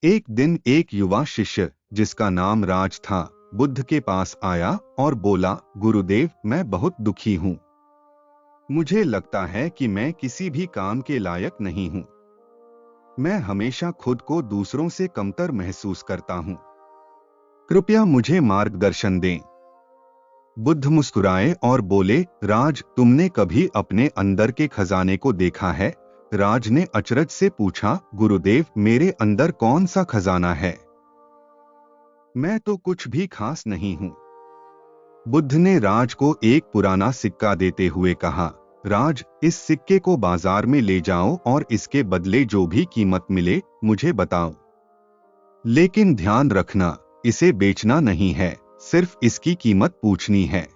एक दिन एक युवा शिष्य जिसका नाम राज था बुद्ध के पास आया और बोला, गुरुदेव, मैं बहुत दुखी हूँ। मुझे लगता है कि मैं किसी भी काम के लायक नहीं हूँ। मैं हमेशा खुद को दूसरों से कमतर महसूस करता हूँ। कृपया मुझे मार्गदर्शन दें। बुद्ध मुस्कुराए और बोले, राज, तुमने कभी अपने अंदर के खजाने को देखा है? राज ने अचरज से पूछा, गुरुदेव, मेरे अंदर कौन सा खजाना है? मैं तो कुछ भी खास नहीं हूं। बुद्ध ने राज को एक पुराना सिक्का देते हुए कहा, राज, इस सिक्के को बाजार में ले जाओ और इसके बदले जो भी कीमत मिले मुझे बताओ। लेकिन ध्यान रखना, इसे बेचना नहीं है, सिर्फ इसकी कीमत पूछनी है।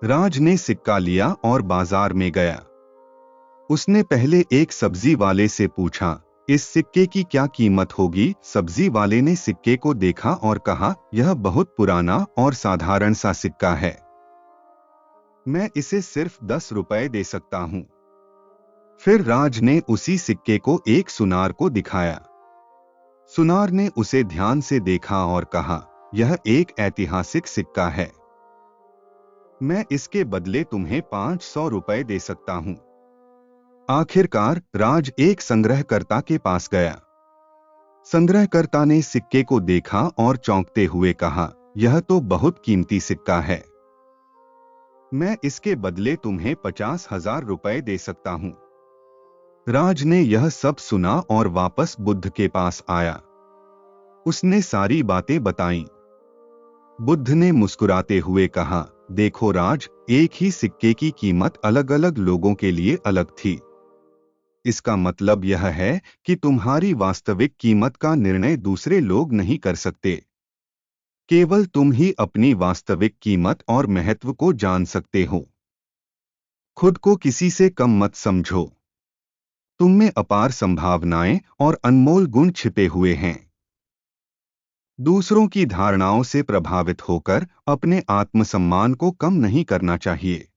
राज ने सिक्का लिया और बाजार में गया। उसने पहले एक सब्जी वाले से पूछा, इस सिक्के की क्या कीमत होगी? सब्जी वाले ने सिक्के को देखा और कहा, यह बहुत पुराना और साधारण सा सिक्का है। मैं इसे सिर्फ 10 रुपए दे सकता हूं। फिर राज ने उसी सिक्के को एक सुनार को दिखाया। सुनार ने उसे ध्यान से देखा और कहा, यह एक ऐतिहासिक सिक्का है। मैं इसके बदले तुम्हें 500 रुपए दे सकता हूं। आखिरकार राज एक संग्रहकर्ता के पास गया। संग्रहकर्ता ने सिक्के को देखा और चौंकते हुए कहा, यह तो बहुत कीमती सिक्का है। मैं इसके बदले तुम्हें 50,000 रुपए दे सकता हूं। राज ने यह सब सुना और वापस बुद्ध के पास आया। उसने सारी बातें बताईं। बुद्ध ने मुस्कुराते हुए कहा, देखो राज, एक ही सिक्के की कीमत अलग अलग लोगों के लिए अलग थी। इसका मतलब यह है कि तुम्हारी वास्तविक कीमत का निर्णय दूसरे लोग नहीं कर सकते। केवल तुम ही अपनी वास्तविक कीमत और महत्व को जान सकते हो। खुद को किसी से कम मत समझो। तुम में अपार संभावनाएं और अनमोल गुण छिपे हुए हैं। दूसरों की धारणाओं से प्रभावित होकर अपने आत्मसम्मान को कम नहीं करना चाहिए।